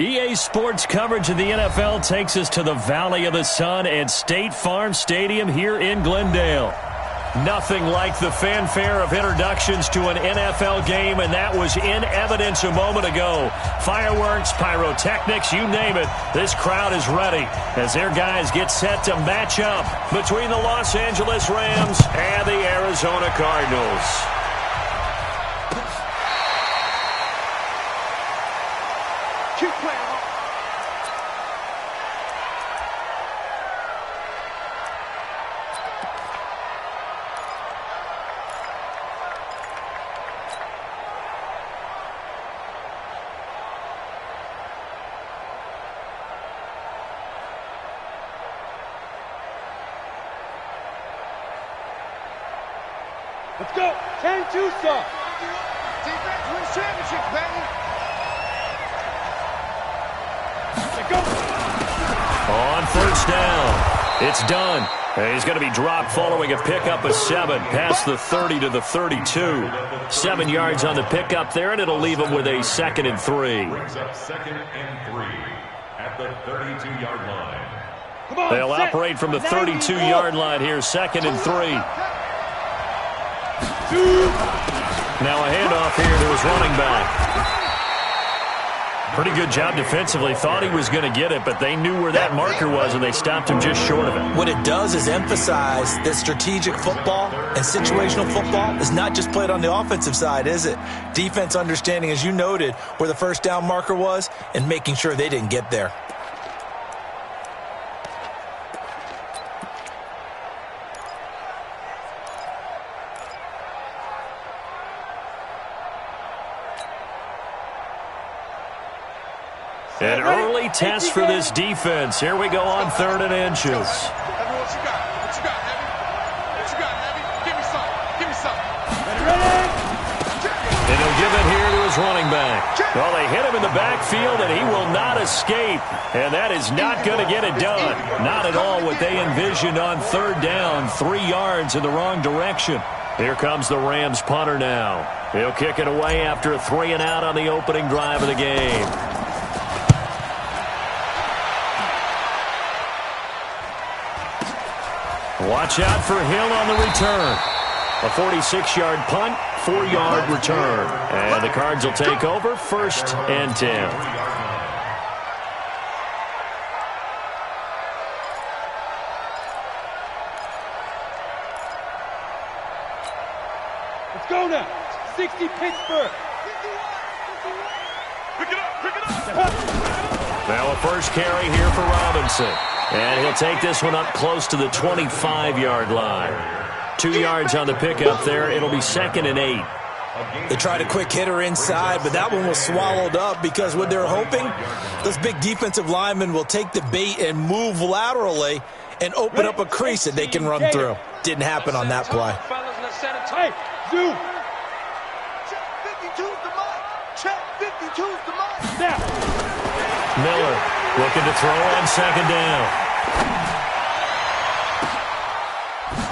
EA Sports coverage of the NFL takes us to the Valley of the Sun and State Farm Stadium here in Glendale. Nothing like the fanfare of introductions to an NFL game, and that was in evidence a moment ago. Fireworks, pyrotechnics, you name it, this crowd is ready as their guys get set to match up between the Los Angeles Rams and the Arizona Cardinals. Keep playing. Let's go. 10-2 stuff. Defense wins championship, baby. Let's go. On first down, it's done. He's going to be dropped following a pickup of 7 past the 30 to the 32. 7 yards on the pickup there, and it'll leave him with a 2nd and 3. Brings up 2nd and 3 at the 32-yard line. They'll operate from the 32-yard line here, 2nd and 3. Now a handoff here to his running back. Pretty good job defensively. Thought he was going to get it, but they knew where that marker was, and they stopped him just short of it. What it does is emphasize that strategic football and situational football is not just played on the offensive side, is it? Defense understanding, as you noted, where the first down marker was and making sure they didn't get there. An early test for this defense. Here we go on 3rd and inches. What you got? What you got, Heavy? What you got, Heavy? Give me some. Give me some. Ready? And he'll give it here to his running back. Well, they hit him in the backfield, and he will not escape. And that is not going to get it done. Not at all what they envisioned on 3rd down. 3 yards in the wrong direction. Here comes the Rams punter now. He'll kick it away after a 3 and out on the opening drive of the game. Watch out for Hill on the return. A 46-yard punt, 4-yard return. And the Cards will take over 1st and 10. Let's go now. 60 Pittsburgh. Pick it up. Now a first carry here for Robinson. And he'll take this one up close to the 25-yard line. 2 yards on the pickup there. It'll be 2nd and 8. They tried a quick hitter inside, but that one was swallowed up because what they're hoping, those big defensive linemen will take the bait and move laterally and open up a crease that they can run through. Didn't happen on that play. Hey, zoom. Check 52's the mark. Check 52's the mark. Now. Miller looking to throw on 2nd down.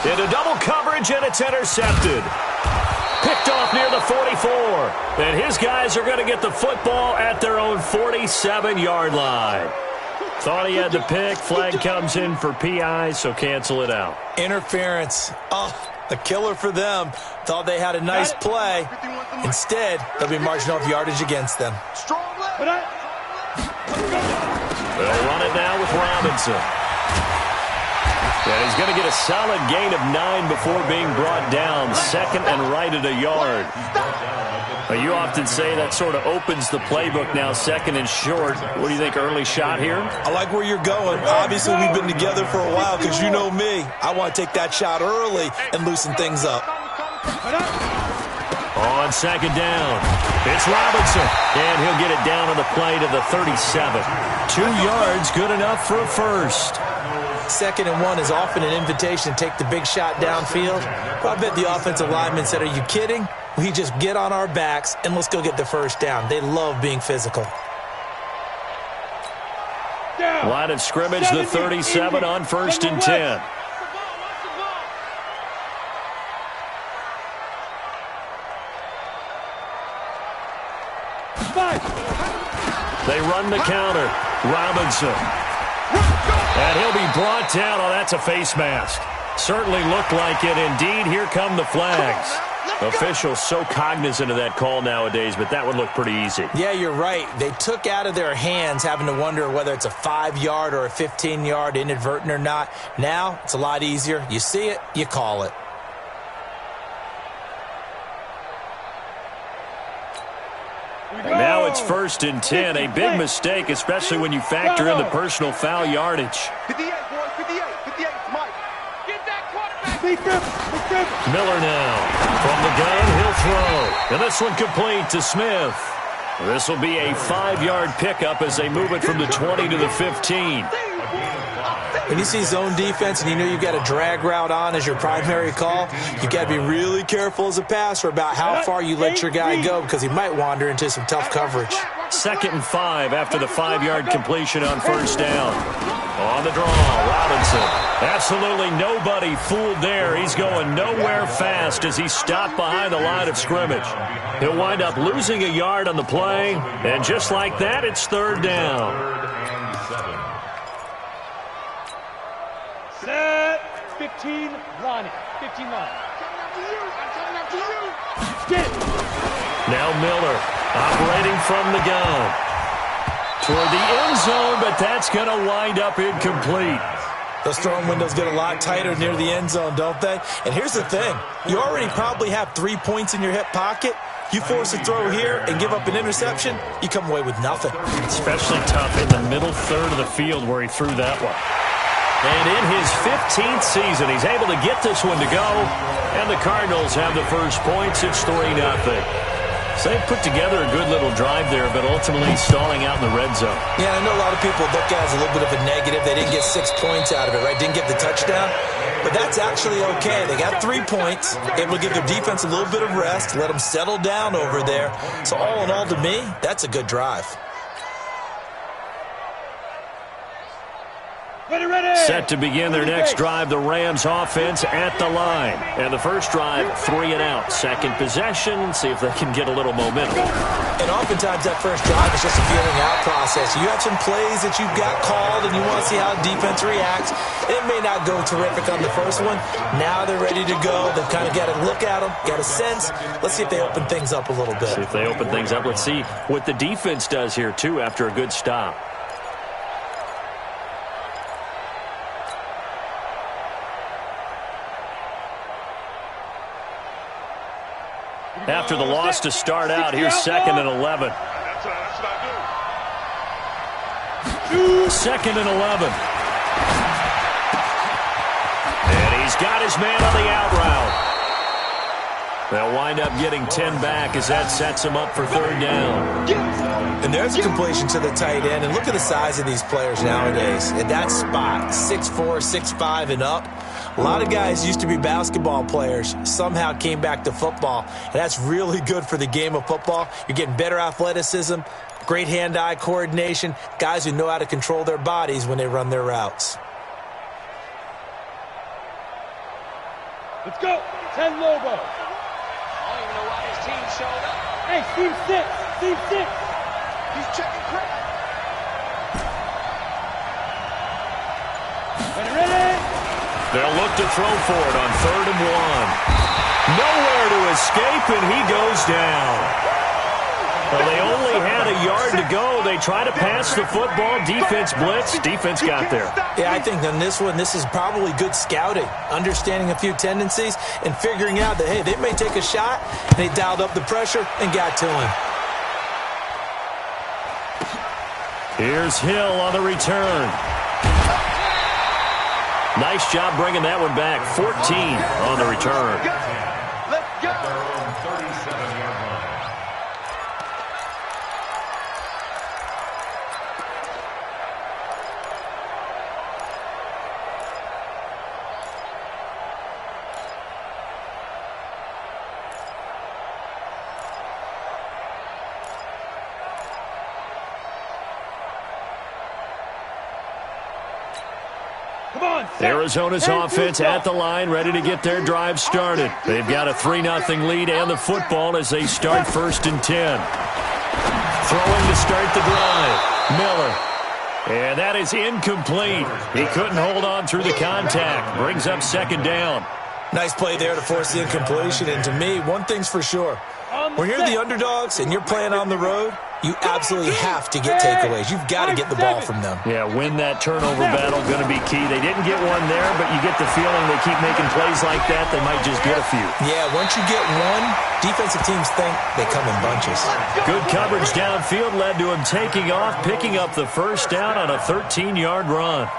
Into double coverage, and it's intercepted. Picked off near the 44. And his guys are going to get the football at their own 47-yard line. Thought he had the pick. Flag comes in for PI, so cancel it out. Interference. Oh, a killer for them. Thought they had a nice play. Instead, they'll be marching off yardage against them. They'll run it now with Robinson. And he's going to get a solid gain of 9 before being brought down. 2nd and right at a yard. You often say that sort of opens the playbook now, 2nd and short. What do you think, early shot here? I like where you're going. Obviously, we've been together for a while because you know me. I want to take that shot early and loosen things up. On 2nd down, it's Robinson. And he'll get it down on the play to the 37. 2 yards, good enough for a first. 2nd and 1 is often an invitation to take the big shot downfield. But I bet the offensive lineman said, are you kidding? We just get on our backs and let's go get the first down. They love being physical. Line of scrimmage, the 37 on 1st and 10. They run the counter. Robinson. And he'll be brought down. Oh, that's a face mask. Certainly looked like it. Indeed, here come the flags. Officials so cognizant of that call nowadays, but that would look pretty easy. Yeah, you're right. They took out of their hands having to wonder whether it's a 5-yard or a 15-yard inadvertent or not. Now, it's a lot easier. You see it, you call it. And now it's 1st and 10. A big mistake, especially when you factor in the personal foul yardage. 58, boys, 58, 58, Mike. Get that quarterback. Miller now. From the gun, he'll throw. And this one complete to Smith. This will be a 5-yard pickup as they move it from the 20 to the 15. When you see zone defense and you know you've got a drag route on as your primary call, you've got to be really careful as a passer about how far you let your guy go because he might wander into some tough coverage. 2nd and 5 after the 5-yard completion on 1st down. On the draw, Robinson. Absolutely nobody fooled there. He's going nowhere fast as he's stopped behind the line of scrimmage. He'll wind up losing a yard on the play, and just like that, it's 3rd down. Set. 15, line. 15 line. Now Miller operating from the gun. Toward the end zone, but that's going to wind up incomplete. Those throwing windows get a lot tighter near the end zone, don't they? And here's the thing. You already probably have 3 points in your hip pocket. You force a throw here and give up an interception, you come away with nothing. Especially tough in the middle third of the field where he threw that one. And in his 15th season, he's able to get this one to go. And the Cardinals have the first points. It's 3-0. So they put together a good little drive there, but ultimately stalling out in the red zone. Yeah, I know a lot of people look at it as a little bit of a negative. They didn't get 6 points out of it, right? Didn't get the touchdown. But that's actually okay. They got 3 points, able to give their defense a little bit of rest, let them settle down over there. So all in all, to me, that's a good drive. Set to begin their next drive, the Rams offense at the line. And the first drive, 3 and out. Second possession, see if they can get a little momentum. And oftentimes that first drive is just a feeling out process. You have some plays that you've got called and you want to see how the defense reacts. It may not go terrific on the first one. Now they're ready to go. They've kind of got to look at them, got a sense. Let's see if they open things up a little bit. See if they open things up. Let's see what the defense does here, too, after a good stop. After the loss to start out, here's 2nd and 11. 2nd and 11. And he's got his man on the out route. They'll wind up getting 10 back as that sets him up for 3rd down. And there's a completion to the tight end. And look at the size of these players nowadays. At that spot, 6'4", 6'5", and up. A lot of guys used to be basketball players, somehow came back to football, and that's really good for the game of football. You're getting better athleticism, great hand-eye coordination, guys who know how to control their bodies when they run their routes. Let's go. 10 Lobo. I don't even know why his team showed up. Hey, Steve 6. Steve 6. He's checking quick. Ready? They'll look to throw for it on 3rd and 1. Nowhere to escape, and he goes down. Well, they only had a yard to go. They try to pass the football. Defense blitz. Defense got there. Yeah, I think on this one, this is probably good scouting, understanding a few tendencies, and figuring out that, hey, they may take a shot, and they dialed up the pressure and got to him. Here's Hill on the return. Nice job bringing that one back. 14 on the return. Let's go. 37-yard line. Arizona's offense at the line, ready to get their drive started. They've got a 3-0 lead and the football as they start 1st and 10. Throwing to start the drive. And that is incomplete. He couldn't hold on through the contact. Brings up second down. Nice play there to force the incompletion. And to me, one thing's for sure. When you're the underdogs and you're playing on the road, you absolutely have to get takeaways. You've got to get the ball from them. Yeah, win that turnover battle, going to be key. They didn't get one there, but you get the feeling they keep making plays like that, they might just get a few. Yeah, once you get one, defensive teams think they come in bunches. Good coverage downfield led to him taking off, picking up the first down on a 13-yard run.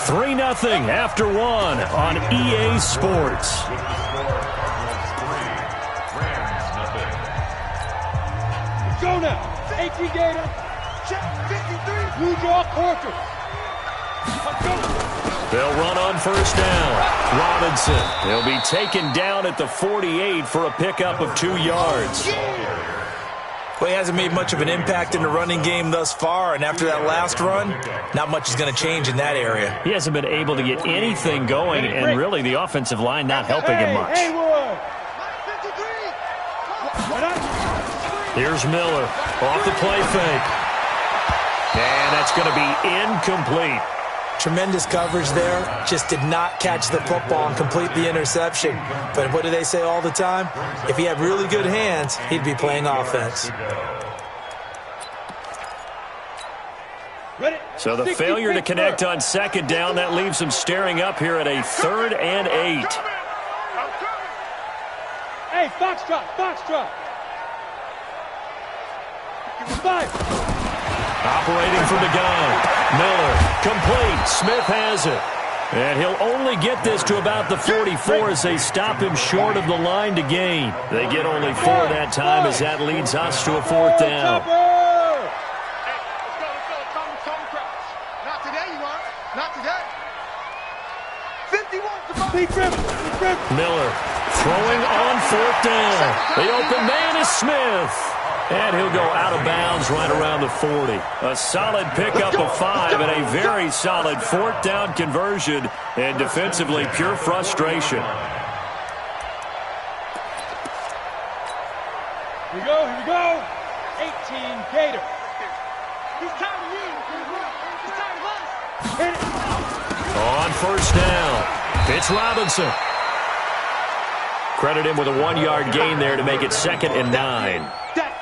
3-0 after one on EA Sports. Go now. 18 Gator. Check 53. Blue jaw quarter. They'll run on first down. Robinson. He'll be taken down at the 48 for a pickup of 2 yards. Well, he hasn't made much of an impact in the running game thus far, and after that last run, not much is going to change in that area. He hasn't been able to get anything going, and really the offensive line not helping him much. Here's Miller off the play fake. And that's going to be incomplete. Tremendous coverage there. Just did not catch the football and complete the interception. But what do they say all the time? If he had really good hands, he'd be playing offense. So the failure to connect on second down, that leaves him staring up here at a 3rd and 8. Hey, Foxtrot, Foxtrot. 5. Operating from the gun. Miller, complete. Smith has it. And he'll only get this to about the 44 as they stop him short of the line to gain. They get only 4 that time as that leads us to a 4th down. Not today, you are. Not today. 51. Miller throwing on 4th down. The open man is Smith. And he'll go out of bounds right around the 40. A solid pickup of 5 and a very solid 4th down conversion. And defensively, pure frustration. Here we go. 18 Gator. He's tired of you. He's tired of us. Hit it. On first down, it's Robinson. Credit him with a 1-yard gain there to make it 2nd and 9.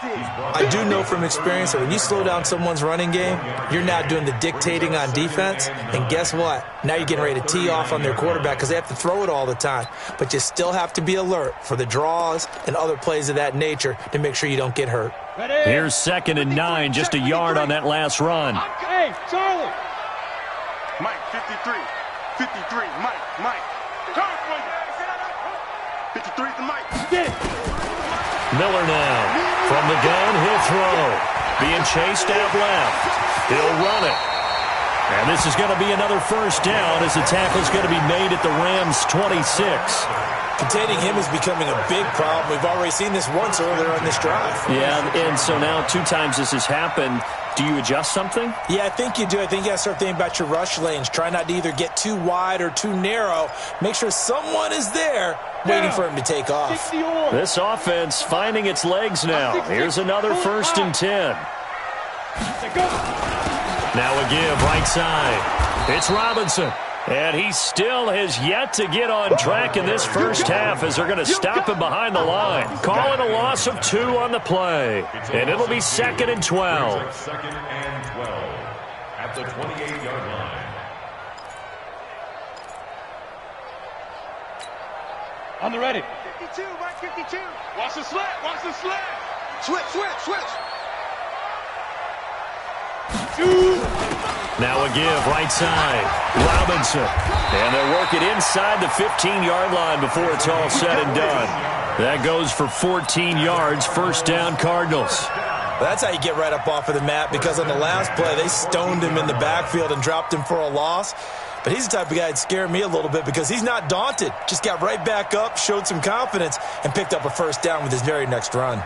I do know from experience that when you slow down someone's running game, you're not doing the dictating on defense. And guess what? Now you're getting ready to tee off on their quarterback because they have to throw it all the time. But you still have to be alert for the draws and other plays of that nature to make sure you don't get hurt. Here's 2nd and 9, just a yard on that last run. Hey, Charlie. Mike, 53. 53, Mike. Turn for you. 53 to Mike. Get it. Miller now. From the gun, he'll throw. Being chased out left. He'll run it. And this is going to be another first down as the tackle's going to be made at the Rams' 26. Containing him is becoming a big problem. We've already seen this once earlier on this drive. Yeah, and so now 2 times this has happened. Do you adjust something? Yeah, I think you do. I think you got to start thinking about your rush lanes. Try not to either get too wide or too narrow. Make sure someone is there waiting for him to take off. This offense finding its legs now. Here's another 1st and 10. Now a give right side. It's Robinson. And he still has yet to get on track in this first half as they're going to stop him behind the line. Calling a loss of 2 on the play. And it'll be 2nd and 12. 2nd and 12 at the 28-yard line. On the ready. 52, Mike, 52. Watch the slant. Switch. Now a give right side. Robinson. And they'll work it inside the 15-yard line before it's all said and done. That goes for 14 yards. First down, Cardinals. Well, that's how you get right up off of the mat, because on the last play, they stoned him in the backfield and dropped him for a loss. But he's the type of guy that'd scare me a little bit because he's not daunted. Just got right back up, showed some confidence, and picked up a first down with his very next run.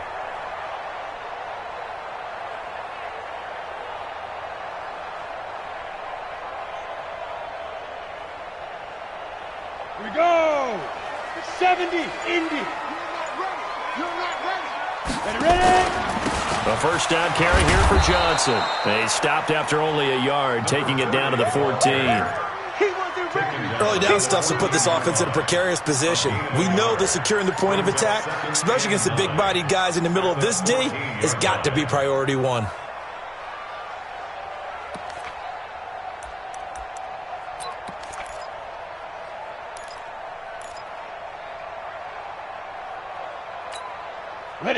Here we go. 70, Indy. You're not ready. Ready. A A first down carry here for Johnson. They stopped after only a yard, taking it down to the 14. Early down stuff will put this offense in a precarious position. We know that securing the point of attack, especially against the big-bodied guys in the middle of this D, has got to be priority one.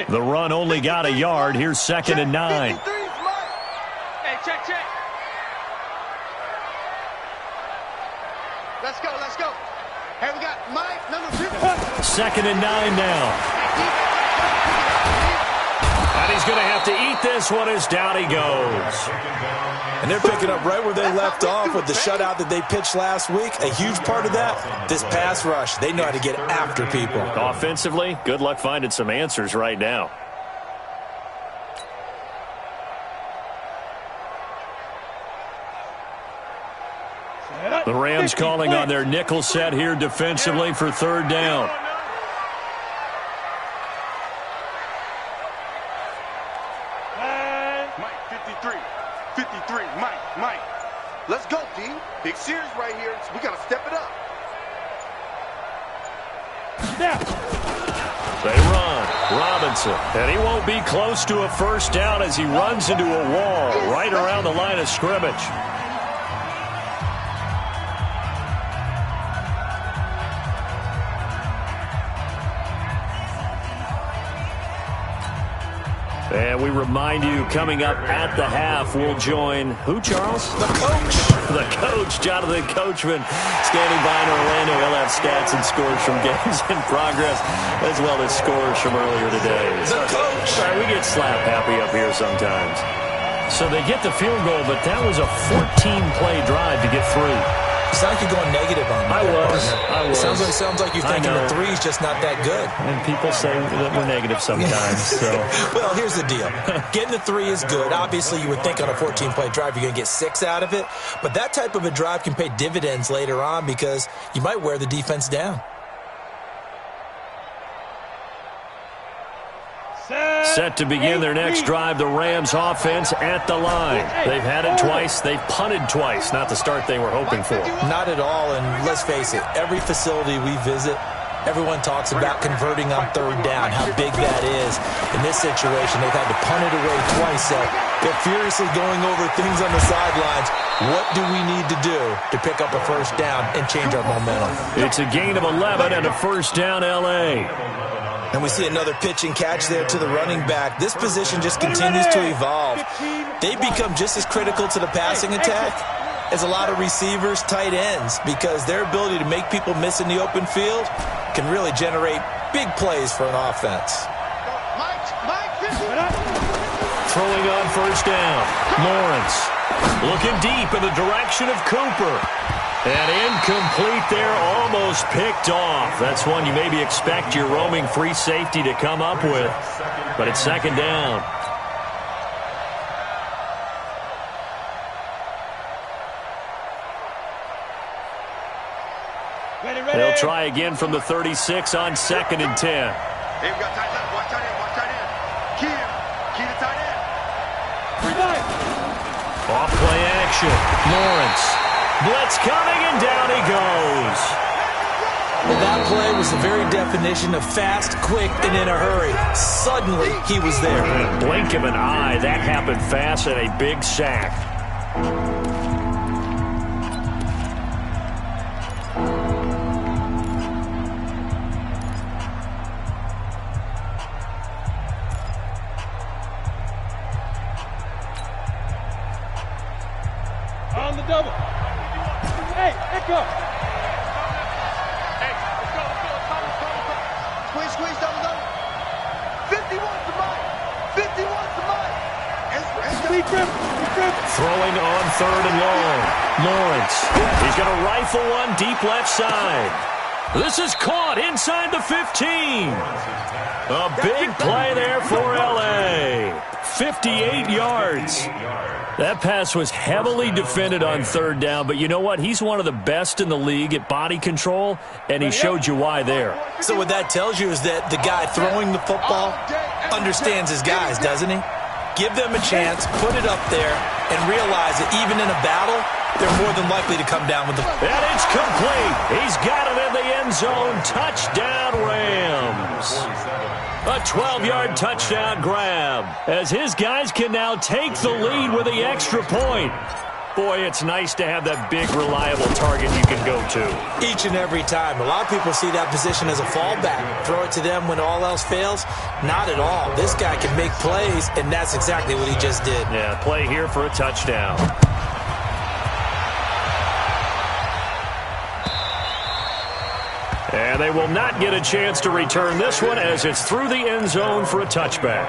The run only got a yard. Here's 2nd and 9. Hey, check. Let's go. Hey, we got Mike, number 2. 2nd and 9 now. And he's going to have to eat this one as down he goes. And they're picking up right where they left off with the shutout that they pitched last week. A huge part of that, this pass rush. They know how to get after people. Offensively, good luck finding some answers right now. The Rams calling on their nickel set here defensively for 3rd down. Mike. Let's go, D. Big series right here. We got to step it up. They run. Robinson. And he won't be close to a first down as he runs into a wall right around the line of scrimmage. And we remind you, coming up at the half, we'll join who, Charles? The coach. The coach, Jonathan Coachman, standing by in Orlando. He'll have stats and scores from games in progress, as well as scores from earlier today. The coach. Sorry, we get slap happy up here sometimes. So they get the field goal, but that was a 14-play drive to get through. It sounds like you're going negative on me. I was. Sounds like you're thinking the three's just not that good. And people say that we're negative sometimes. So. Well, here's the deal. Getting the 3 is good. Obviously, you would think on a 14-play drive you're going to get 6 out of it. But that type of a drive can pay dividends later on because you might wear the defense down. Set to begin their next drive, the Rams offense at the line. They've had it twice. They've punted twice. Not the start they were hoping for. Not at all, and let's face it, every facility we visit, everyone talks about converting on 3rd down, how big that is. In this situation, they've had to punt it away twice, so they're furiously going over things on the sidelines. What do we need to do to pick up a first down and change our momentum? It's a gain of 11 and a first down, L.A. And we see another pitch and catch there to the running back. This position just continues to evolve. They become just as critical to the passing attack as a lot of receivers, tight ends, because their ability to make people miss in the open field can really generate big plays for an offense. Throwing on first down, Lawrence looking deep in the direction of Cooper. And incomplete there, almost picked off. That's one you maybe expect your roaming free safety to come up with. But it's 2nd down. They'll try again from the 36 on 2nd and 10. Hey, we got tight end. Watch tight end. Watch tight end. Key to tight end. Off play action. Lawrence. Blitz coming, and down he goes. Well, that play was the very definition of fast, quick, and in a hurry. Suddenly, he was there. In a blink of an eye, that happened fast and a big sack. On the double. Hey, echo. Hey, let's go. Squeeze, double. 51 to Mike. 51 to Mike. Throwing on 3rd and long. Lawrence. He's going to rifle one deep left side. This is caught inside the 15. A big play there for L.A. 58 yards. That pass was heavily defended on 3rd down, but you know what? He's one of the best in the league at body control, and he showed you why there. So what that tells you is that the guy throwing the football understands his guys, doesn't he? give them a chance, put it up there, and realize that even in a battle, they're more than likely to come down with the... And it's complete. He's got it in the end zone. Touchdown, Rams. A 12-yard touchdown grab as his guys can now take the lead with the extra point. Boy, it's nice to have that big, reliable target you can go to. Each and every time. A lot of people see that position as a fallback. Throw it to them when all else fails. Not at all. This guy can make plays, and that's exactly what he just did. Yeah, play here for a touchdown. And they will not get a chance to return this one as it's through the end zone for a touchback.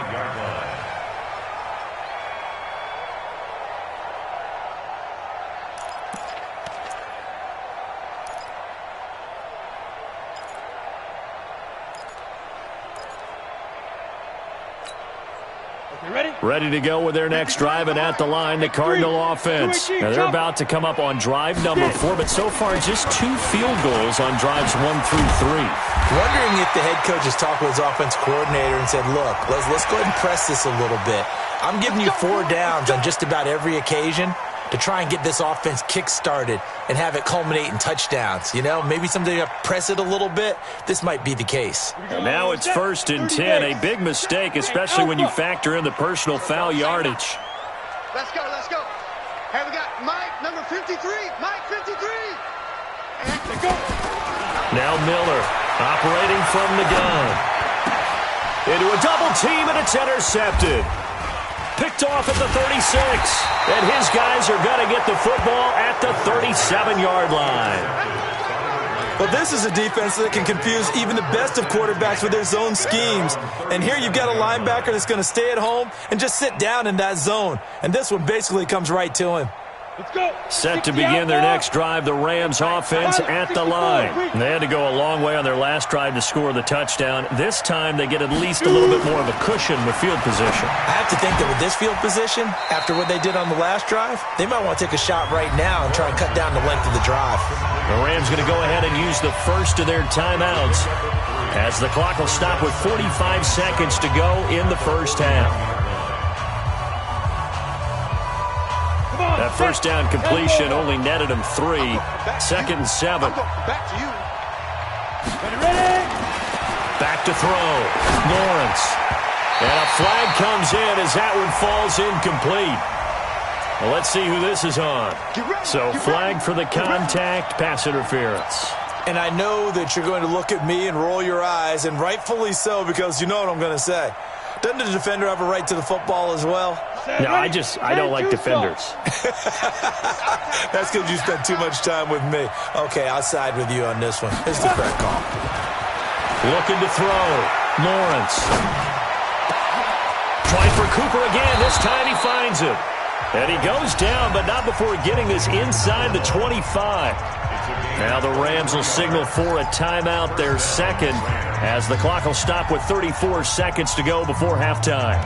Ready to go with their next drive, and at the line, the Cardinal offense. Now they're about to come up on drive number 4, but so far just 2 field goals on drives 1 through 3. Wondering if the head coach has talked with his offense coordinator and said, look, let's go ahead and press this a little bit. I'm giving you 4 downs on just about every occasion to try and get this offense kick-started and have it culminate in touchdowns. You know, maybe someday you press it a little bit. This might be the case. And now it's 1st and 10, a big mistake, especially when you factor in the personal foul yardage. Let's go, let's go. Hey, we got Mike, number 53. Mike, 53. And go. Now Miller operating from the gun. Into a double team, and it's intercepted. Picked off at the 36, and his guys are going to get the football at the 37-yard line. Well, this is a defense that can confuse even the best of quarterbacks with their zone schemes. And here you've got a linebacker that's going to stay at home and just sit down in that zone. And this one basically comes right to him. Let's go. Set to begin their next drive, the Rams offense at the line. They had to go a long way on their last drive to score the touchdown. This time they get at least a little bit more of a cushion with field position. I have to think that with this field position, after what they did on the last drive, they might want to take a shot right now and try and cut down the length of the drive. The Rams going to go ahead and use the first of their timeouts as the clock will stop with 45 seconds to go in the first half. That first down completion only netted him 3. 2nd and 7. Back to you. Ready? Back to throw. Lawrence. And a flag comes in as that one falls incomplete. Well, let's see who this is on. So flag for the contact, pass interference. And I know that you're going to look at me and roll your eyes, and rightfully so, because you know what I'm going to say. Doesn't the defender have a right to the football as well? No, I don't like defenders. That's because you spent too much time with me. Okay, I'll side with you on this one. It's the correct call. Looking to throw. Lawrence. Trying for Cooper again. This time he finds it. And he goes down, but not before getting this inside the 25. Now the Rams will signal for a timeout, their second, as the clock will stop with 34 seconds to go before halftime.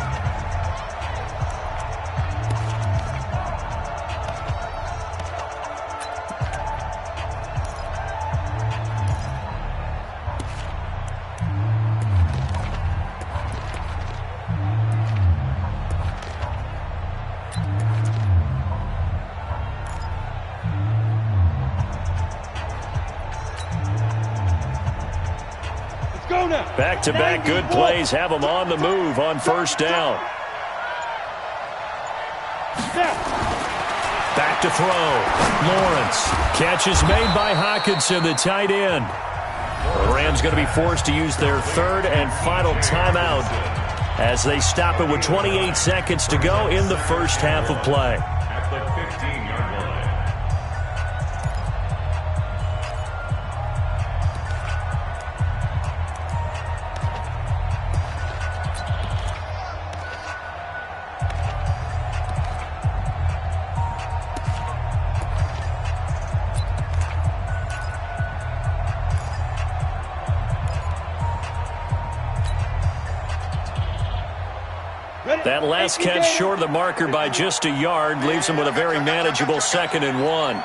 Back-to-back good plays have them on the move on first down. Back to throw. Lawrence. Catch is made by Hockenson, the tight end. The Rams going to be forced to use their third and final timeout as they stop it with 28 seconds to go in the first half of play. At the 15-yard line. That last catch short of the marker by just a yard leaves him with a very manageable 2nd and 1.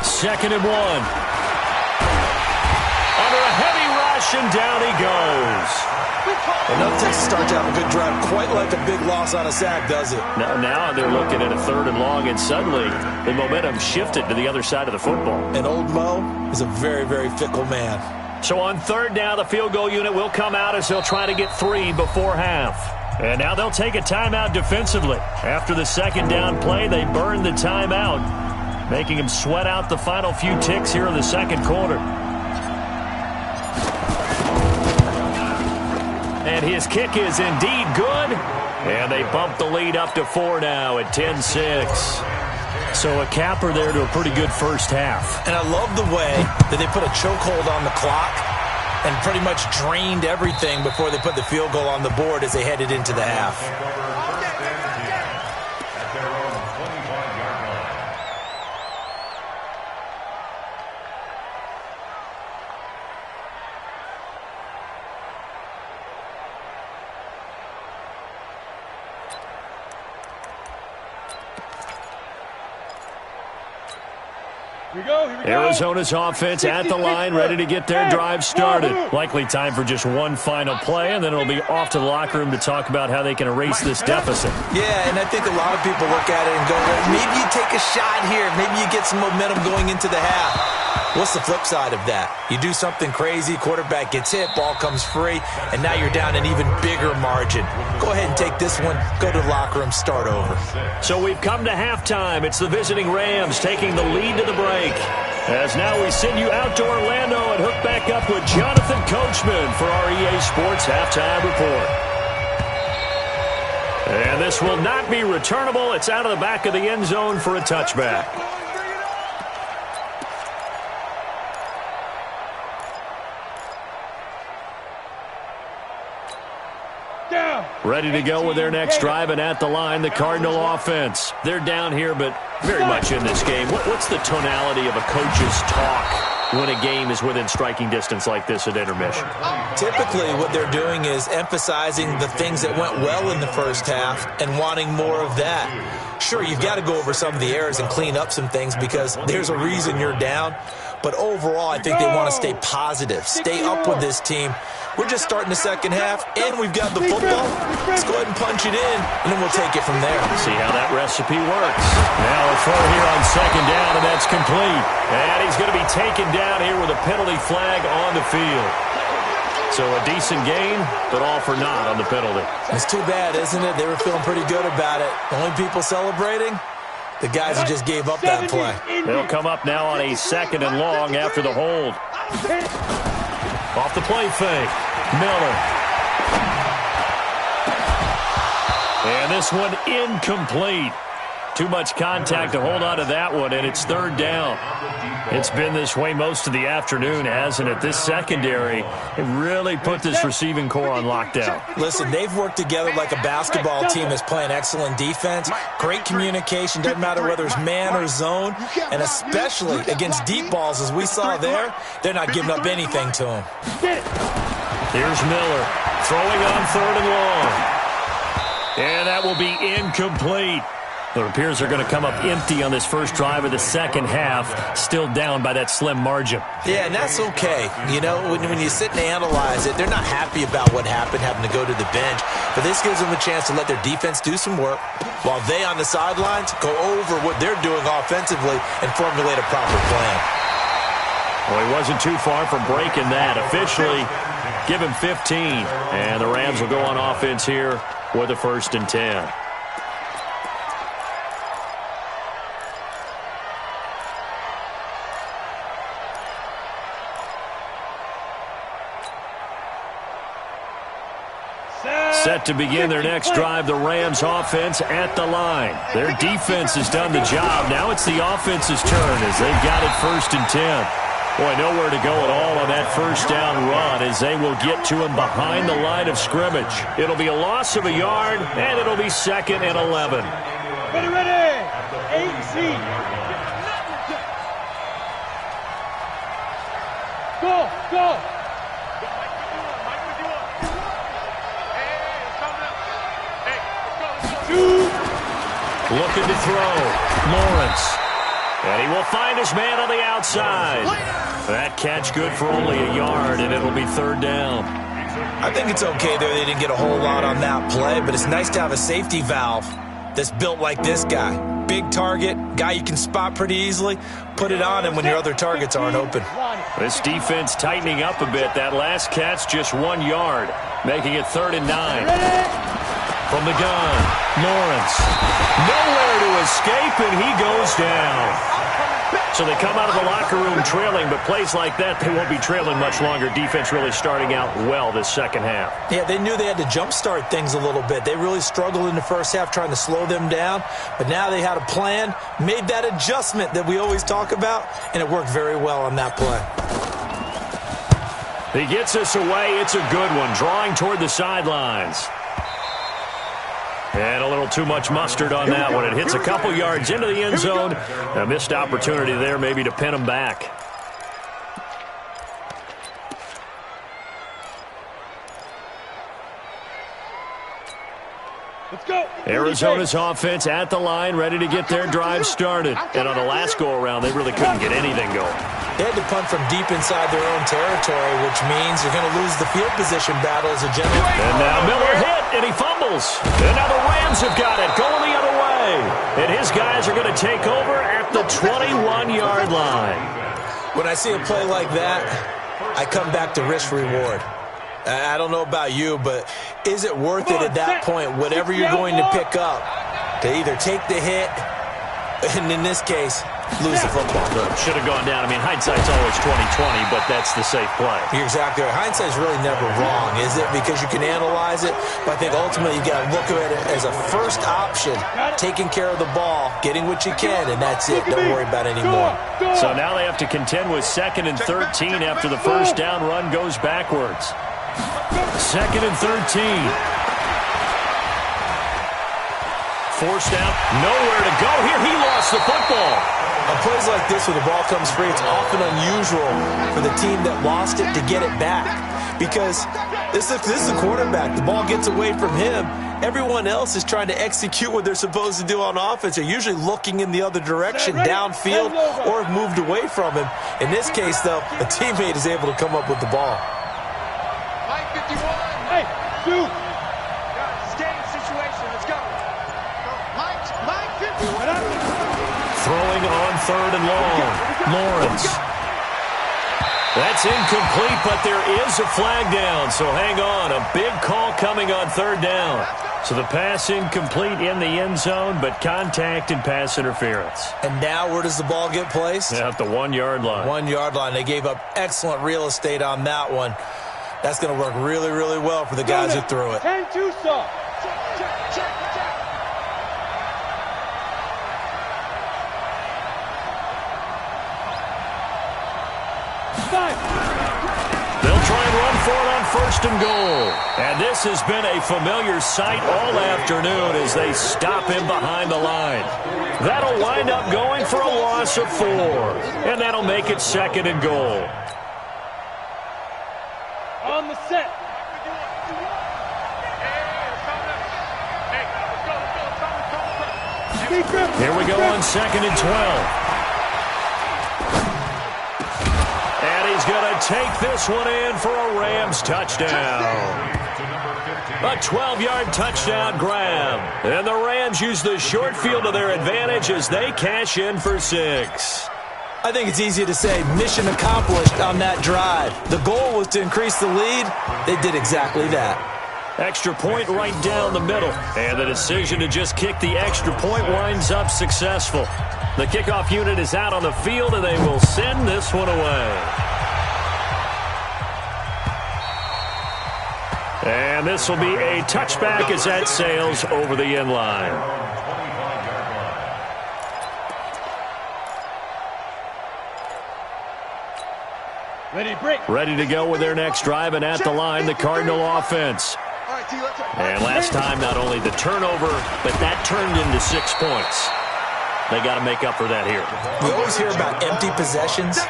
Second and 1. Under a heavy rush, push, and down he goes. And no Texas starts out a good drive, quite like a big loss on a sack, does it? Now they're looking at a 3rd and long, and suddenly the momentum shifted to the other side of the football. And old Mo is a very, very fickle man. So on 3rd down, the field goal unit will come out as they'll try to get 3 before half. And now they'll take a timeout defensively. After the 2nd down play, they burn the timeout, making them sweat out the final few ticks here in the 2nd quarter. And his kick is indeed good. And they bump the lead up to 4 now at 10-6. So a capper there to a pretty good first half. And I love the way that they put a chokehold on the clock and pretty much drained everything before they put the field goal on the board as they headed into the half. Arizona's offense at the line, ready to get their drive started. Likely time for just one final play, and then it'll be off to the locker room to talk about how they can erase this deficit. Yeah, and I think a lot of people look at it and go, well, maybe you take a shot here. Maybe you get some momentum going into the half. What's the flip side of that? You do something crazy, quarterback gets hit, ball comes free, and now you're down an even bigger margin. Go ahead and take this one, go to the locker room, start over. So we've come to halftime. It's the visiting Rams taking the lead to the break. As now we send you out to Orlando and hook back up with Jonathan Coachman for our EA Sports Halftime Report. And this will not be returnable. It's out of the back of the end zone for a touchback. Ready to go with their next drive, and at the line, the Cardinal offense. They're down here, but very much in this game. What's the tonality of a coach's talk when a game is within striking distance like this at intermission? Typically, what they're doing is emphasizing the things that went well in the first half and wanting more of that. Sure, you've got to go over some of the errors and clean up some things because there's a reason you're down. But overall, I think they want to stay positive, stay up with this team. We're just starting the second half, and we've got the football. Let's go ahead and punch it in, and then we'll take it from there. See how that recipe works. Now a throw here on 2nd down, and that's complete. And he's going to be taken down here with a penalty flag on the field. So a decent gain, but all for naught on the penalty. It's too bad, isn't it? They were feeling pretty good about it. The only people celebrating, the guys who just gave up that play. They'll come up now on a 2nd and long after the hold. Off the play fake, Miller. And this one incomplete. Too much contact to hold on to that one, and it's 3rd down. It's been this way most of the afternoon, hasn't it? This secondary, it really put this receiving core on lockdown. Listen, they've worked together like a basketball team that's playing excellent defense. Great communication, doesn't matter whether it's man or zone, and especially against deep balls, as we saw there, they're not giving up anything to them. Here's Miller, throwing on 3rd and long. And that will be incomplete. It appears they're going to come up empty on this first drive of the second half, still down by that slim margin. Yeah, and that's okay. You know, when you sit and analyze it, they're not happy about what happened, having to go to the bench. But this gives them a chance to let their defense do some work while they on the sidelines go over what they're doing offensively and formulate a proper plan. Well, he wasn't too far from breaking that. Officially, give him 15. And the Rams will go on offense here with a 1st and 10. Set to begin their next drive, the Rams offense at the line. Their defense has done the job. Now it's the offense's turn as they've got it 1st and 10. Boy, nowhere to go at all on that first down run as they will get to him behind the line of scrimmage. It'll be a loss of a yard, and it'll be 2nd and 11. Ready, 18. Go. Looking to throw. Lawrence. And he will find his man on the outside. That catch good for only a yard, and it'll be third down. I think it's okay there. They didn't get a whole lot on that play, but it's nice to have a safety valve that's built like this guy. Big target, guy you can spot pretty easily. Put it on him when your other targets aren't open. This defense tightening up a bit. That last catch just 1 yard, making it 3rd and 9. From the gun, Lawrence. Nowhere to escape, and he goes down. So they come out of the locker room trailing, but plays like that, they won't be trailing much longer. Defense really starting out well this second half. Yeah, they knew they had to jumpstart things a little bit. They really struggled in the first half trying to slow them down, but now they had a plan, made that adjustment that we always talk about, and it worked very well on that play. He gets us away. It's a good one, drawing toward the sidelines. And a little too much mustard on that one. It hits a couple yards into the end zone. A missed opportunity there maybe to pin him back. Let's go. Arizona's offense at the line, ready to get their drive started. And on the last go-around, they really couldn't get anything going. They had to punt from deep inside their own territory, which means you're going to lose the field position battle as a general. And now Miller hit, and he fumbles. And now the Rams have got it, going the other way. And his guys are going to take over at the 21-yard line. When I see a play like that, I come back to risk-reward. I don't know about you, but is it worth it at that point, whatever you're going to pick up, to either take the hit, and in this case, lose the football? Should have gone down. I mean, hindsight's always 20/20, but that's the safe play. You're exactly right. Hindsight's really never wrong, is it? Because you can analyze it, but I think ultimately you got to look at it as a first option, taking care of the ball, getting what you can, and that's it. Don't worry about it anymore. So now they have to contend with 2nd and 13 after the first down run goes backwards. 2nd and 13. Forced out, nowhere to go here. He lost the football. On plays like this where the ball comes free, it's often unusual for the team that lost it to get it back. Because this is the quarterback. The ball gets away from him. Everyone else is trying to execute what they're supposed to do on offense. They're usually looking in the other direction, downfield, or have moved away from him. In this case, though, a teammate is able to come up with the ball. Hey, shoot. Throwing on 3rd and long. Lawrence. That's incomplete, but there is a flag down, so hang on. A big call coming on 3rd down. So the pass incomplete in the end zone, but contact and pass interference. And now where does the ball get placed? Yeah, at the 1-yard line. 1-yard line. They gave up excellent real estate on that one. That's going to work really, really well for the guys who threw it. 10-2 stop. They'll try and run for it on 1st and goal. And this has been a familiar sight all afternoon as they stop him behind the line. That'll wind up going for a loss of 4. And that'll make it 2nd and goal. On the set. Here we go on 2nd and 12. And he's going to take this one in for a Rams touchdown. A 12-yard touchdown grab. And the Rams use the short field to their advantage as they cash in for 6. I think it's easy to say mission accomplished on that drive. The goal was to increase the lead. They did exactly that. Extra point right down the middle. And the decision to just kick the extra point winds up successful. The kickoff unit is out on the field, and they will send this one away. And this will be a touchback as that sails over the end line. Ready to go with their next drive, and at the line, the Cardinal offense. And last time, not only the turnover, but that turned into 6 points. They got to make up for that here. We always hear about empty possessions.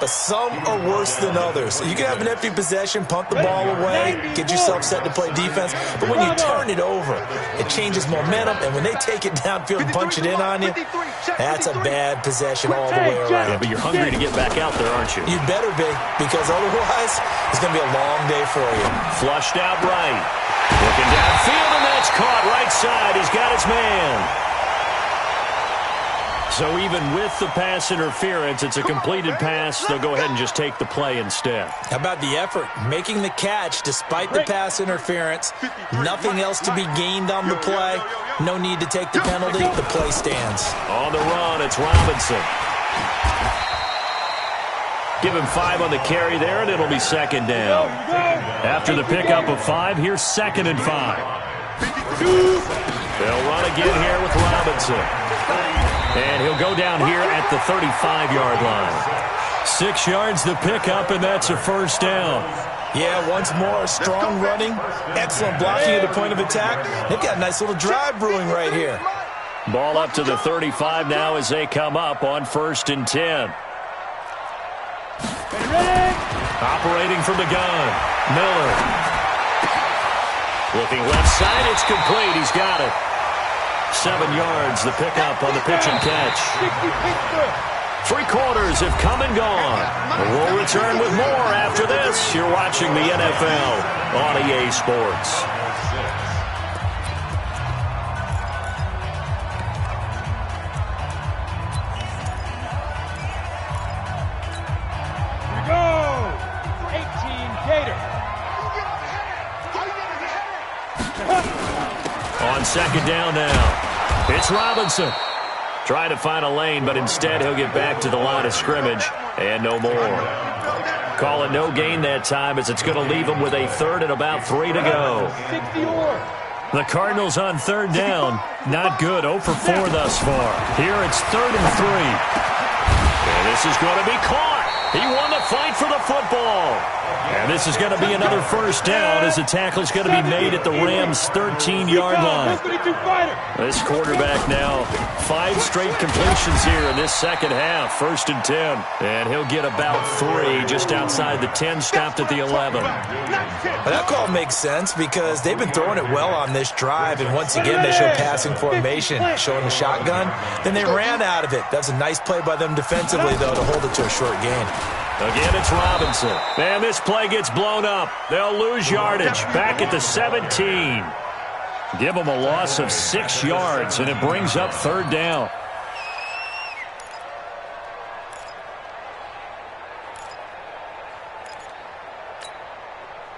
but some are worse than others. You can have an empty possession, punt the ball away, get yourself set to play defense, but when you turn it over, it changes momentum, and when they take it downfield and punch it in on you, that's a bad possession all the way around. Yeah, but you're hungry to get back out there, aren't you? You better be, because otherwise it's going to be a long day for you. Flushed out right. Looking downfield, and that's caught right side. He's got his man. So even with the pass interference, it's a completed pass. They'll go ahead and just take the play instead. How about the effort? Making the catch despite the pass interference. Nothing else to be gained on the play. No need to take the penalty. The play stands. On the run, it's Robinson. Give him 5 on the carry there, and it'll be second down. After the pickup of 5, here's 2nd and 5. They'll run again here with Robinson. And he'll go down here at the 35-yard line. 6 yards the pickup, and that's a first down. Yeah, once more, strong running, excellent blocking at the point of attack. They've got a nice little drive brewing right here. Ball up to the 35 now as they come up on 1st and 10. Operating from the gun, Miller. Looking left side, it's complete. He's got it. 7 yards, the pickup on the pitch and catch. 3 quarters have come and gone. We'll return with more after this. You're watching the NFL on EA Sports. Here we go. 18 Gator. On 2nd down now. It's Robinson. Trying to find a lane, but instead he'll get back to the line of scrimmage and no more. Call it no gain that time as it's going to leave him with a 3rd and about 3 to go. The Cardinals on 3rd down. Not good. 0 for 4 thus far. Here it's 3rd and 3. And this is going to be caught. He won the fight for the football. And this is going to be another first down as the tackle is going to be made at the Rams' 13-yard line. This quarterback now 5 straight completions here in this second half. 1st and 10. And he'll get about 3 just outside the 10, stopped at the 11. Well, that call makes sense because they've been throwing it well on this drive, and once again they show passing formation, showing the shotgun. Then they ran out of it. That's a nice play by them defensively, though, to hold it to a short gain. Again, it's Robinson. And this play gets blown up. They'll lose yardage. Back at the 17. Give them a loss of 6 yards, and it brings up 3rd down.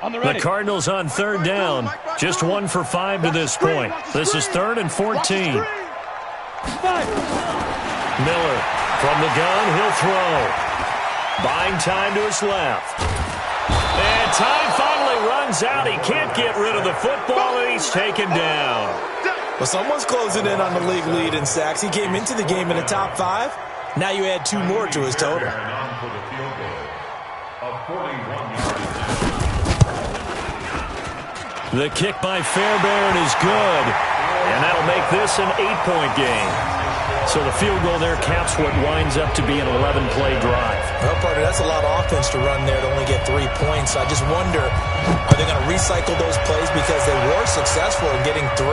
The Cardinals on 3rd down. Just 1 for 5 to this point. This is 3rd and 14. Miller from the gun. He'll throw. Buying time to his left. And time finally runs out. He can't get rid of the football, and he's taken down. Well, someone's closing in on the league lead in sacks. He came into the game in the top 5. Now you add 2 more to his total. The kick by Fairbairn is good. And that'll make this an 8-point game. So the field goal there caps what winds up to be an 11-play drive. Well, partner, that's a lot of offense to run there to only get 3 points. I just wonder, are they going to recycle those plays because they were successful in getting 3?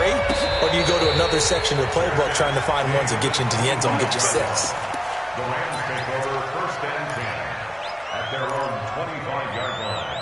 Or do you go to another section of the playbook trying to find ones that get you into the end zone, get you 6? The Rams take over 1st and 10 at their own 25-yard line.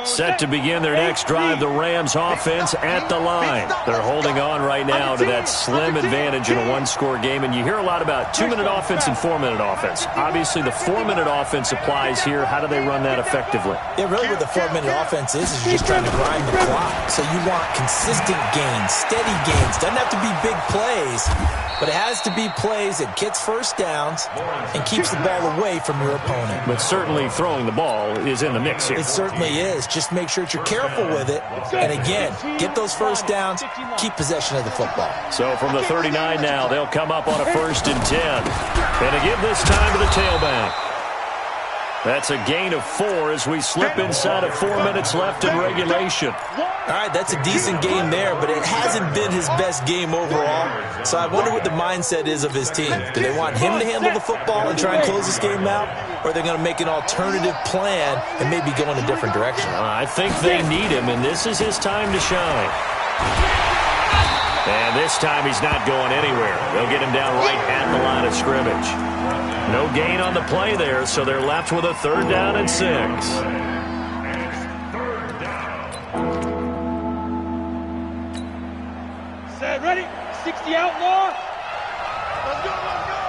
Set to begin their next drive, the Rams offense at the line. They're holding on right now to that slim advantage in a 1-score game, and you hear a lot about 2-minute offense and 4-minute offense. Obviously, the 4-minute offense applies here. How do they run that effectively? Yeah, really what the 4-minute offense is you're just trying to grind the clock. So you want consistent gains, steady gains. Doesn't have to be big plays, but it has to be plays that gets first downs and keeps the ball away from your opponent. But certainly throwing the ball is in the mix here. It certainly is. Just make sure that you're careful with it. And again, get those first downs, keep possession of the football. So from the 39 now, they'll come up on a 1st and 10. And again this time to the tailback. That's a gain of 4 as we slip inside of 4 minutes left in regulation. All right, that's a decent game there, but it hasn't been his best game overall. So I wonder what the mindset is of his team. Do they want him to handle the football and try and close this game out? Or are they going to make an alternative plan and maybe go in a different direction? I think they need him, and this is his time to shine. And this time he's not going anywhere. They'll get him down right at the line of scrimmage. No gain on the play there, so they're left with a 3rd down and 6. Set, ready? 60 outlaw. Let's go, let's go.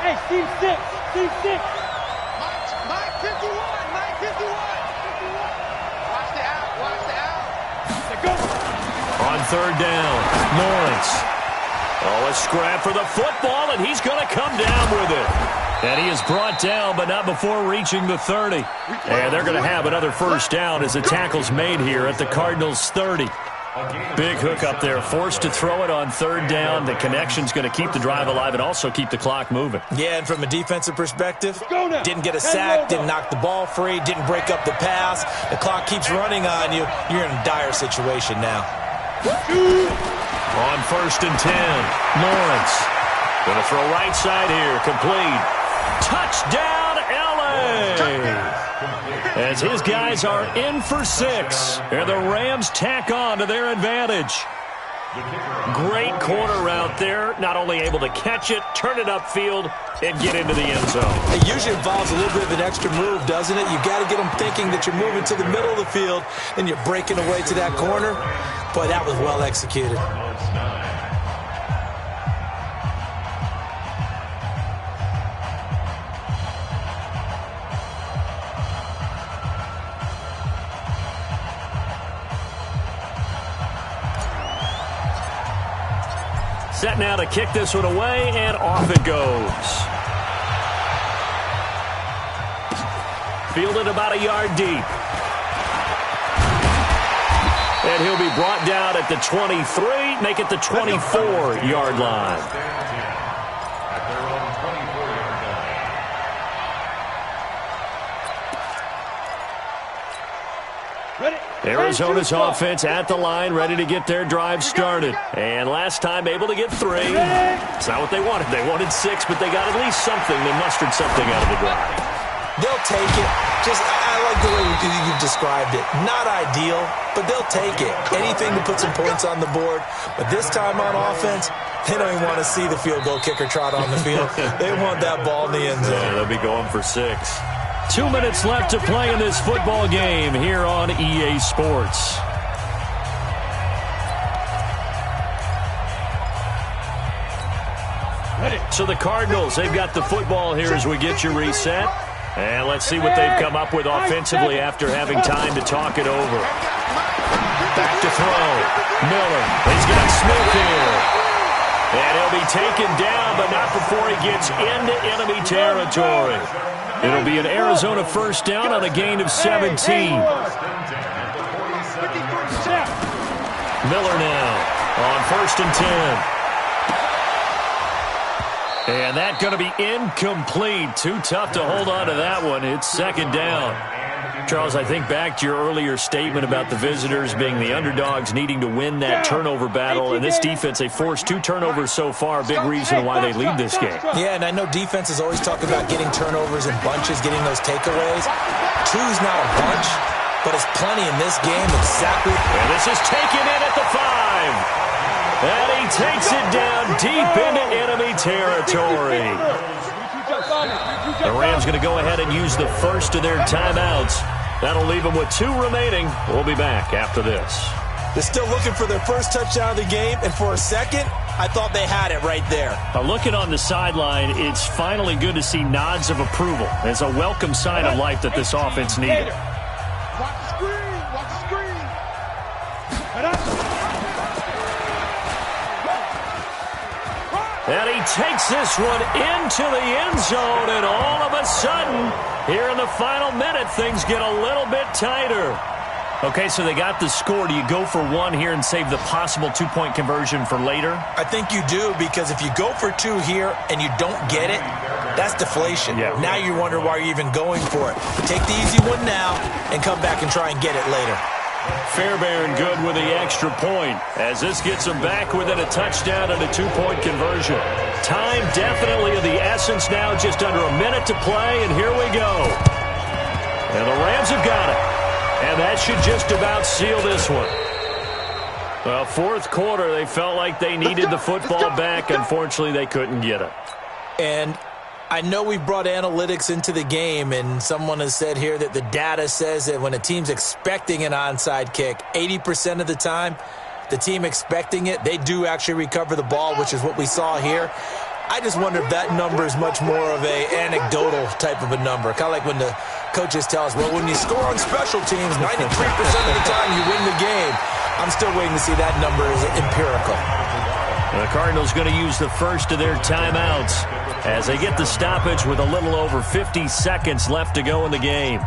Hey, Steve 6. Steve 6. Mike 51. Mike 51. Watch the out. Watch the out. Let's go. On 3rd down, Lawrence. Oh, a scrap for the football, and he's going to come down with it. And he is brought down, but not before reaching the 30. And they're going to have another 1st down as the tackle's made here at the Cardinals' 30. Big hook up there, forced to throw it on 3rd down. The connection's going to keep the drive alive and also keep the clock moving. Yeah, and from a defensive perspective, didn't get a sack, didn't knock the ball free, didn't break up the pass. The clock keeps running on you. You're in a dire situation now. On 1st and 10, Lawrence. Going to throw right side here, complete. Touchdown, L.A. As his guys are in for 6. And the Rams tack on to their advantage. Great corner route there. Not only able to catch it, turn it upfield, and get into the end zone. It usually involves a little bit of an extra move, doesn't it? You got to get them thinking that you're moving to the middle of the field and you're breaking away to that corner. Boy, that was well executed. Set now to kick this one away, and off it goes. Fielded about a yard deep. And he'll be brought down at the 23, make it the 24-yard line. Arizona's offense at the line, ready to get their drive started. And last time able to get 3. It's not what they wanted. They wanted 6, but they got at least something. They mustered something out of the drive. They'll take it. I like the way you described it. Not ideal, but they'll take it. Anything to put some points on the board. But this time on offense, they don't even want to see the field goal kicker trot on the field. They want that ball in the end zone. Yeah, they'll be going for 6. 2 minutes left to play in this football game here on EA Sports. So the Cardinals, they've got the football here as we get you reset. And let's see what they've come up with offensively after having time to talk it over. Back to throw. Miller, he's got Smith here. And he'll be taken down, but not before he gets into enemy territory. It'll be an Arizona 1st down on a gain of 17. Miller now on 1st and 10. And that's going to be incomplete. Too tough to hold on to that one. It's 2nd down. Charles, I think back to your earlier statement about the visitors being the underdogs needing to win that turnover battle. And this defense, they forced 2 turnovers so far. Big reason why they lead this game. Yeah, and I know defenses always talk about getting turnovers in bunches, getting those takeaways. 2's not a bunch, but it's plenty in this game. Exactly. And this is taken in at the 5. And he takes it down deep into enemy territory. The Rams going to go ahead and use the first of their timeouts. That'll leave them with 2 remaining. We'll be back after this. They're still looking for their first touchdown of the game, and for a second, I thought they had it right there. Looking on the sideline, it's finally good to see nods of approval. It's a welcome sign of life that this offense needed. Watch the screen. Watch the screen. And he takes this one into the end zone, and all of a sudden, here in the final minute, things get a little bit tighter. Okay, so they got the score. Do you go for one here and save the possible two-point conversion for later? I think you do, because if you go for two here and you don't get it, that's deflation. Yeah. Now you wonder why you're even going for it. Take the easy one now and come back and try and get it later. Fairbairn good with the extra point, as this gets them back within a touchdown and a two-point conversion. Time definitely of the essence now, just under a minute to play, and here we go. And the Rams have got it. And that should just about seal this one. Well, fourth quarter, they felt like they needed the football back. Unfortunately, they couldn't get it. And I know we brought analytics into the game, and someone has said here that the data says that when a team's expecting an onside kick, 80% of the time, the team expecting it, they do actually recover the ball, which is what we saw here. I just wonder if that number is much more of a anecdotal type of a number. Kind of like when the coaches tell us, well, when you score on special teams, 93% of the time you win the game. I'm still waiting to see that number is empirical. The Cardinals going to use the first of their timeouts as they get the stoppage with a little over 50 seconds left to go in the game.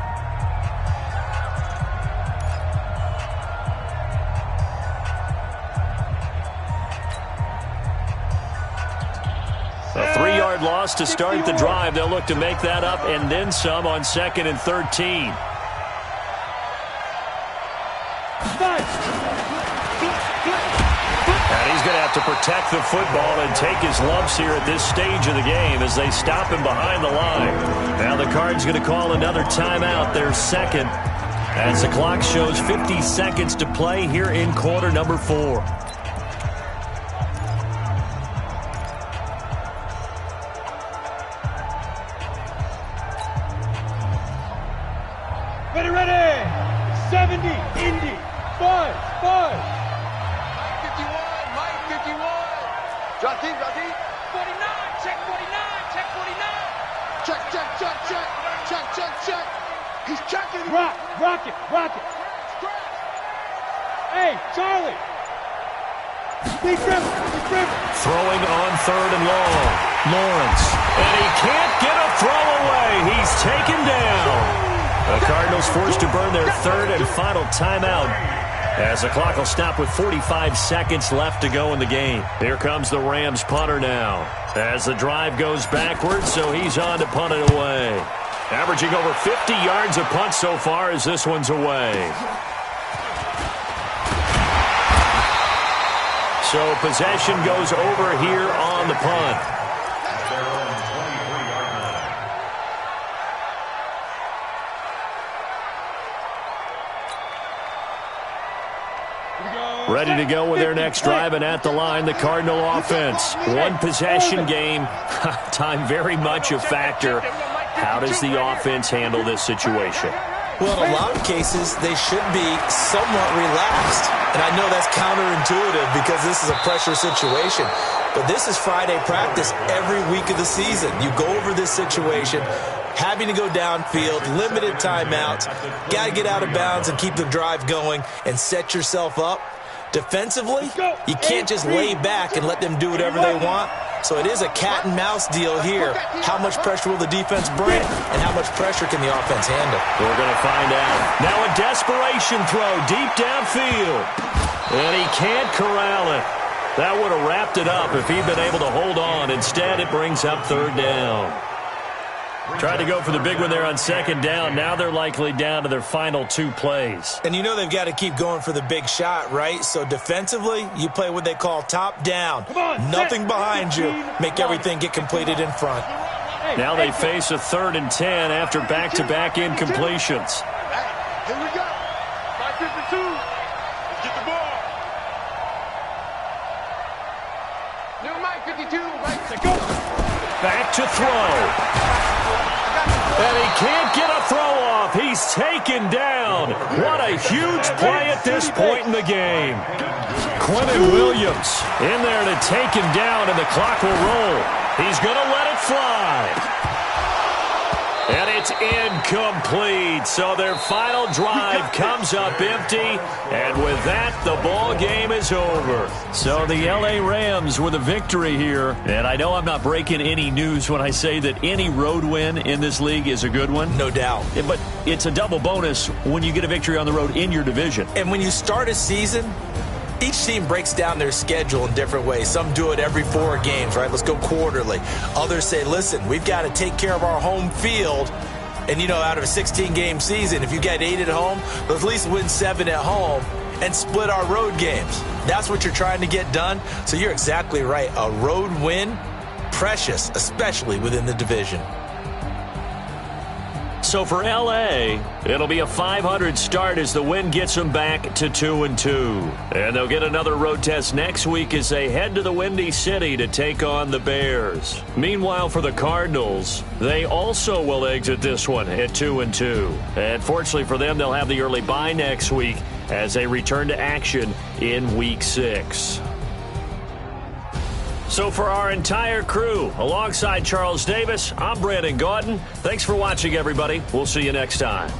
A 3-yard loss to start the drive. They'll look to make that up and then some on 2nd and 13. And he's going to have to protect the football and take his lumps here at this stage of the game as they stop him behind the line. Now the Cards going to call another timeout, their second, as the clock shows 50 seconds to play here in quarter number 4. Ready. 70, Indy, 5. 51, Mike 51. Johnny. 49, check 49, check 49. Check. He's checking. Rocket. Hey, Charlie. Big dribble. Throwing on 3rd and long. Lawrence. And he can't get a throw away. He's taken down. The Cardinals forced to burn their 3rd and final timeout as the clock will stop with 45 seconds left to go in the game. Here comes the Rams punter now as the drive goes backwards, so he's on to punt it away. Averaging over 50 yards a punt so far as this one's away. So possession goes over here on the punt. Ready to go with their next drive, and at the line, the Cardinal offense. One possession game. Time very much a factor. How does the offense handle this situation? Well, in a lot of cases, they should be somewhat relaxed. And I know that's counterintuitive because this is a pressure situation. But this is Friday practice every week of the season. You go over this situation, having to go downfield, limited timeouts, got to get out of bounds and keep the drive going and set yourself up. Defensively, you can't just lay back and let them do whatever they want. So it is a cat and mouse deal here. How much pressure will the defense bring and how much pressure can the offense handle? We're going to find out. Now a desperation throw deep downfield. And he can't corral it. That would have wrapped it up if he'd been able to hold on. Instead, it brings up 3rd down. Tried to go for the big one there on 2nd down. Now they're likely down to their final 2 plays. And you know they've got to keep going for the big shot, right? So defensively, you play what they call top down. Nothing behind you. Make everything get completed in front. Now they face a 3rd and 10 after back-to-back incompletions. Here we go. 552. Let's get the ball. New Mike 52. Mike, go. Back to throw. And he can't get a throw off. He's taken down. What a huge play at this point in the game. Quentin Williams in there to take him down, and the clock will roll. He's going to let it fly. And it's incomplete. So their final drive comes up empty. And with that, the ball game is over. So the LA Rams with a victory here. And I know I'm not breaking any news when I say that any road win in this league is a good one. No doubt. But it's a double bonus when you get a victory on the road in your division. And when you start a season, each team breaks down their schedule in different ways. Some do it every 4 games, right? Let's go quarterly. Others say, listen, we've got to take care of our home field. And, out of a 16-game season, if you get 8 at home, let's at least win 7 at home and split our road games. That's what you're trying to get done. So you're exactly right. A road win, precious, especially within the division. So for L.A., it'll be a 500 start as the win gets them back to 2-2. And they'll get another road test next week as they head to the Windy City to take on the Bears. Meanwhile, for the Cardinals, they also will exit this one at 2-2. And fortunately for them, they'll have the early bye next week as they return to action in Week 6. So for our entire crew, alongside Charles Davis, I'm Brandon Gaudin. Thanks for watching, everybody. We'll see you next time.